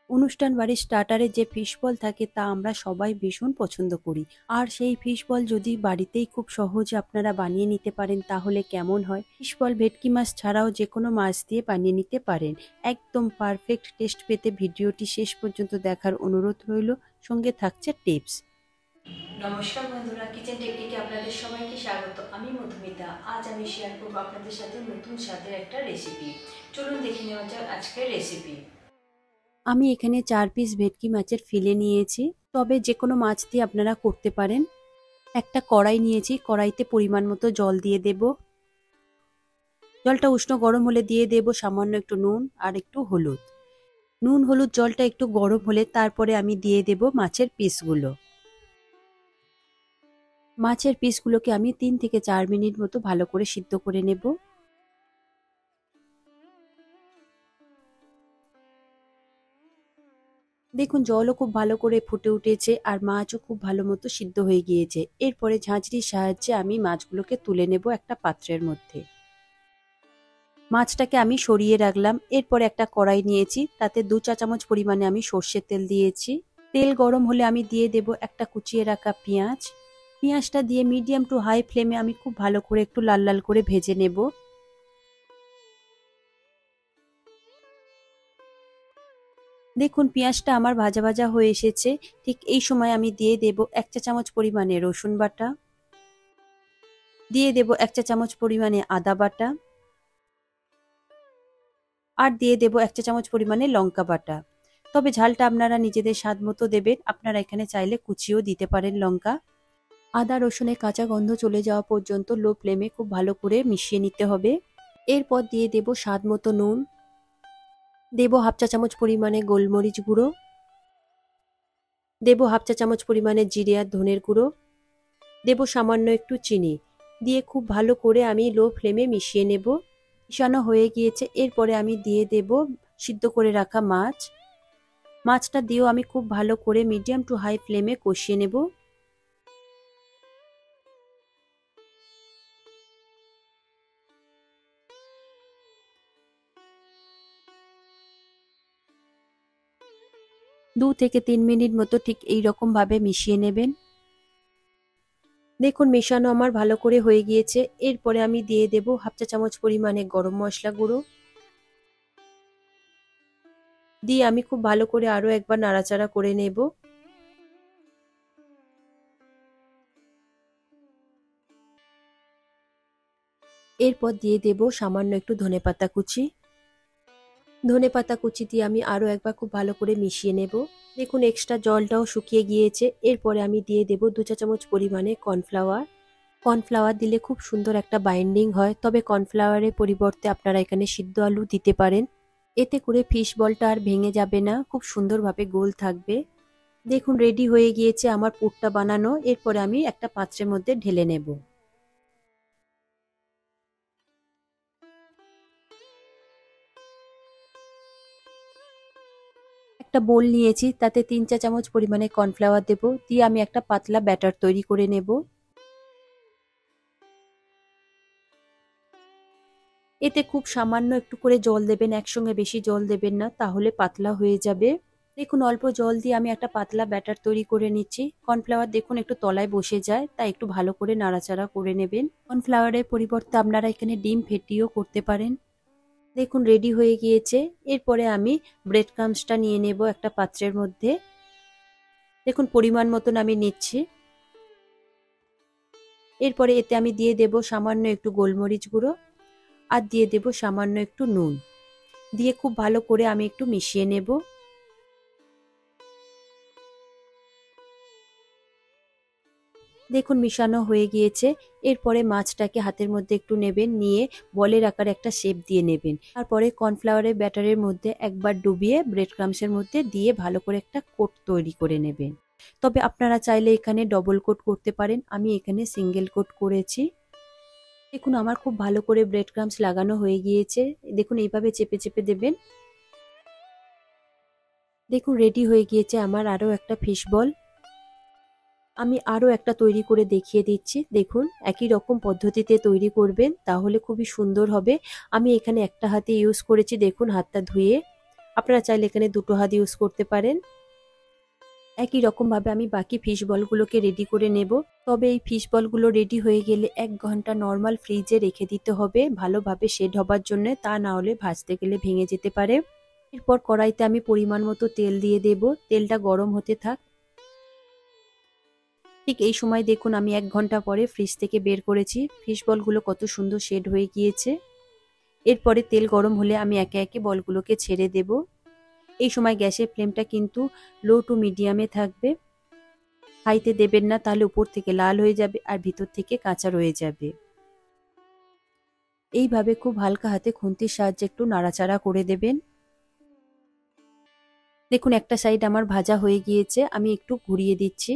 অনুষ্ঠান বাড়ির স্টার্টারে যে ফিশ বল থাকে তা আমরা সবাই ভীষণ পছন্দ করি। আর সেই ফিশ বল যদি বাড়িতেই খুব সহজে আপনারা বানিয়ে নিতে পারেন তাহলে কেমন হয়। ফিশ বল ভেটকি মাছ ছাড়াও যে কোনো মাছ দিয়ে বানিয়ে নিতে পারেন। একদম পারফেক্ট টেস্ট পেতে ভিডিওটি শেষ পর্যন্ত দেখার অনুরোধ রইল, সঙ্গে থাকছে টিপস। নমস্কার বন্ধুরা, কিচেন টেকনিকে আপনাদের সবাইকে স্বাগত। আমি মধুমিতা। আজ আমি শেয়ার করবো আপনাদের সাথে নতুন স্বাদের একটা রেসিপি। চলুন দেখে নেওয়া যাক আজকের রেসিপি। আমি এখানে 4 পিস ভেটকি মাছের ফিলে নিয়েছি, তবে যে কোনো মাছ দিয়ে আপনারা করতে পারেন। একটা কড়াই নিয়েছি, কড়াইতে পরিমাণ মতো জল দিয়ে দেব। জলটা উষ্ণ গরম হলে দিয়ে দেব সামান্য একটু নুন আর একটু হলুদ। নুন হলুদ জলটা একটু গরম হলে তারপরে আমি দিয়ে দেব মাছের পিসগুলো। মাছের পিসগুলোকে আমি 3 থেকে 4 মিনিট মতো ভালো করে সিদ্ধ করে নেব। দেখুন জলও খুব ভালো করে ফুটে উঠেছে আর মাছও খুব ভালো মতো সিদ্ধ হয়ে গিয়েছে। এরপরে ঝাঁঝরির সাহায্যে আমি মাছগুলোকে তুলে নেব একটা পাত্রের মধ্যে। মাছটাকে আমি সরিয়ে রাখলাম। এরপরে একটা কড়াই নিয়েছি, তাতে 2 চা চামচ পরিমাণে আমি সর্ষের তেল দিয়েছি। তেল গরম হলে আমি দিয়ে দেব একটা কুচিয়ে রাখা পেঁয়াজ। পেঁয়াজটা দিয়ে মিডিয়াম টু হাই ফ্লেমে আমি খুব ভালো করে একটু লাল লাল করে ভেজে নেব। দেখুন পেঁয়াজটা আমার ভাজা ভাজা হয়ে এসেছে। ঠিক এই সময় আমি দিয়ে দেব 1 চা চামচ পরিমাণে রসুন বাটা, দিয়ে দেব 1 চা চামচ পরিমাণে আদা বাটা, আর দিয়ে দেব 1 চা চামচ পরিমাণে লঙ্কা বাটা। তবে ঝালটা আপনারা নিজেদের স্বাদ মতো দেবেন, আপনারা এখানে চাইলে কুচিও দিতে পারেন লঙ্কা। আদা রসুনের কাঁচা গন্ধ চলে যাওয়া পর্যন্ত লো ফ্লেমে খুব ভালো করে মিশিয়ে নিতে হবে। এরপর দিয়ে দেব স্বাদ মতো নুন, দেব হাফ চা চামচ পরিমাণে গোলমরিচ গুঁড়ো, দেব হাফ চা চামচ পরিমাণে জিরে আর ধনের গুঁড়ো, দেব সামান্য একটু চিনি। দিয়ে খুব ভালো করে আমি লো ফ্লেমে মিশিয়ে নেব। মিশানো হয়ে গিয়েছে। এরপরে আমি দিয়ে দেব সিদ্ধ করে রাখা মাছ। মাছটা দিয়েও আমি খুব ভালো করে মিডিয়াম টু হাই ফ্লেমে কষিয়ে নেব। দু থেকে 3 মিনিট মতো ঠিক এই রকম ভাবে মিশিয়ে নেবেন। দেখুন মেশানো আমার ভালো করে হয়ে গিয়েছে। এরপরে আমি দিয়ে দেব হাফ চা চামচ পরিমাণে গরম মশলা গুঁড়ো। দিয়ে আমি খুব ভালো করে আরো একবার নাড়াচাড়া করে নেব। এরপর দিয়ে দেব সামান্য একটু ধনেপাতা কুচি। ধনেপাতা কুচি দিয়ে আমি আরো একবার খুব ভালো করে মিশিয়ে নেব। দেখুন এক্সট্রা জলটাও শুকিয়ে গিয়েছে। এরপরে আমি দিয়ে দেব 2 চা চামচ পরিমাণে কর্নফ্লাওয়ার। কর্নফ্লাওয়ার দিলে খুব সুন্দর একটা বাইন্ডিং হয়, তবে কর্নফ্লাওয়ারের পরিবর্তে আপনারা এখানে সিদ্ধ আলু দিতে পারেন। এতে করে ফিশ বলটা আর ভেঙে যাবে না, খুব সুন্দরভাবে গোল থাকবে। দেখুন রেডি হয়ে গিয়েছে আমার পুরটা বানানো। এরপরে আমি একটা পাত্রের মধ্যে ঢেলে নেব। একটা বোল নিয়েছি, তাতে 3 চা চামচ পরিমাণে কর্নফ্লাওয়ার দেব। দিয়ে আমি একটা পাতলা ব্যাটার তৈরি করে নেব। এতে খুব সামান্য একটু করে জল দেবেন, একসঙ্গে বেশি জল দেবেন না, তাহলে পাতলা হয়ে যাবে। দেখুন অল্প জল দিয়ে আমি একটা পাতলা ব্যাটার তৈরি করে নিচ্ছি। কর্নফ্লাওয়ার দেখুন একটু তলায় বসে যায়, তাই একটু ভালো করে নাড়াচাড়া করে নেবেন। কর্নফ্লাওয়ারের পরিবর্তে আপনারা এখানে ডিম ফেটিয়েও করতে পারেন। দেখুন রেডি হয়ে গিয়েছে। এরপরে আমি ব্রেড ক্রাম্বসটা নিয়ে নেব একটা পাত্রের মধ্যে। দেখুন পরিমাণ মতন আমি নিচ্ছি। এরপরে এতে আমি দিয়ে দেব সামান্য একটু গোলমরিচ গুঁড়ো, আর দিয়ে দেব সামান্য একটু নুন। দিয়ে খুব ভালো করে আমি একটু মিশিয়ে নেব। দেখুন মিশানো হয়ে গিয়েছে। এরপরে মাছটাকে হাতের মধ্যে একটু নেবেন, নিয়ে বলের আকারে একটা শেপ দিয়ে নেবেন। তারপরে কর্নফ্লাওয়ারের ব্যাটারের মধ্যে একবার ডুবিয়ে ব্রেড ক্রাম্বসের মধ্যে দিয়ে ভালো করে একটা কোট তৈরি করে নেবেন। তবে আপনারা চাইলে এখানে ডবল কোট করতে পারেন, আমি এখানে সিঙ্গেল কোট করেছি। দেখুন আমার খুব ভালো করে ব্রেড ক্রাম্বস লাগানো হয়ে গিয়েছে। দেখুন এইভাবে চেপে চেপে দেবেন। দেখুন রেডি হয়ে গিয়েছে আমার আরো একটা ফিশ বল। আমি আরো একটা তৈরি করে দেখিয়ে দিচ্ছি। দেখুন একই রকম পদ্ধতিতে তৈরি করবেন, তাহলে খুবই সুন্দর হবে। আমি এখানে একটা হাতে ইউজ করেছি, দেখুন হাতটা ধুয়ে। আপনারা চাইলে এখানে দুটো হাত ইউজ করতে পারেন। একই রকমভাবে আমি বাকি ফিশ বলগুলোকে রেডি করে নেব। তবে এই ফিশ বলগুলো রেডি হয়ে গেলে 1 ঘন্টা নর্মাল ফ্রিজে রেখে দিতে হবে ভালোভাবে সেট হবার জন্য, তা না হলে ভাজতে গেলে ভেঙে যেতে পারে। এরপর কড়াইতে আমি পরিমাণ মতো তেল দিয়ে দেব, তেলটা গরম হতে থাক। ঠিক এই সময় দেখুন আমি 1 ঘন্টা পরে ফ্রিজ থেকে বের করেছি, ফিশ বলগুলো কত সুন্দর শেড হয়ে গিয়েছে। এরপরে তেল গরম হলে আমি একে একে বলগুলোকে ছেড়ে দেব। এই সময় গ্যাসের ফ্লেমটা কিন্তু লো টু মিডিয়ামে থাকবে, হাইতে দেবেন না, তাহলে উপর থেকে লাল হয়ে যাবে আর ভিতর থেকে কাঁচা রয়ে যাবে। এইভাবে খুব হালকা হাতে খুন্তির সাহায্যে একটু নাড়াচাড়া করে দেবেন। দেখুন একটা সাইড আমার ভাজা হয়ে গিয়েছে, আমি একটু ঘুরিয়ে দিচ্ছি।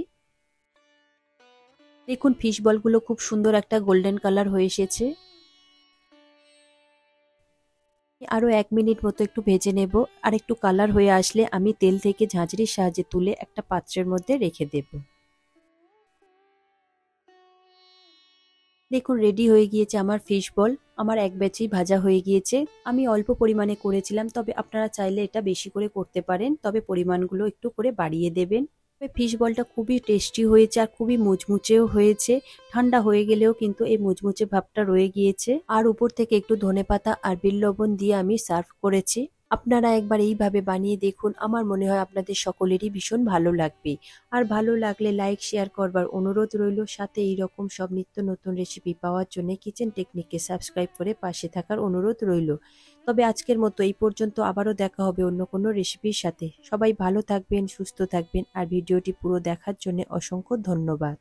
দেখুন ফিশ বলগুলো খুব সুন্দর একটা গোল্ডেন কালার হয়ে এসেছে। আরো 1 মিনিট মতো একটু ভেজে নেব, আর একটু কালার হয়ে আসলে আমি তেল থেকে ঝাঁঝরির সাহায্যে তুলে একটা পাত্রের মধ্যে রেখে দেব। দেখুন রেডি হয়ে গিয়েছে আমার ফিশ বল, আমার এক ব্যাচেই ভাজা হয়ে গিয়েছে। আমি অল্প পরিমাণে করেছিলাম, তবে আপনারা চাইলে এটা বেশি করে করতে পারেন, তবে পরিমাণগুলো একটু করে বাড়িয়ে দেবেন। ফিশ বলটা খুবই টেস্টি হয়েছে আর খুবই মুচমুচেও হয়েছে। ঠান্ডা হয়ে গেলেও কিন্তু এই মুচমুচে ভাবটা রয়ে গিয়েছে। আর উপর থেকে একটু ধনেপাতা আর বিট লবণ দিয়ে আমি সার্ভ করেছি। আপনারা একবার এইভাবে বানিয়ে দেখুন, আমার মনে হয় আপনাদের সকলেরই ভীষণ ভালো লাগবে। আর ভালো লাগলে লাইক শেয়ার করবার অনুরোধ রইল, সাথে এইরকম সব নিত্য নতুন রেসিপি পাওয়ার জন্য কিচেন টেকনিককে সাবস্ক্রাইব করে পাশে থাকার অনুরোধ রইল। তবে আজকের মতো এই পর্যন্ত, আবারও দেখা হবে অন্য কোনো রেসিপির সাথে। সবাই ভালো থাকবেন, সুস্থ থাকবেন, আর ভিডিওটি পুরো দেখার জন্য অসংখ্য ধন্যবাদ।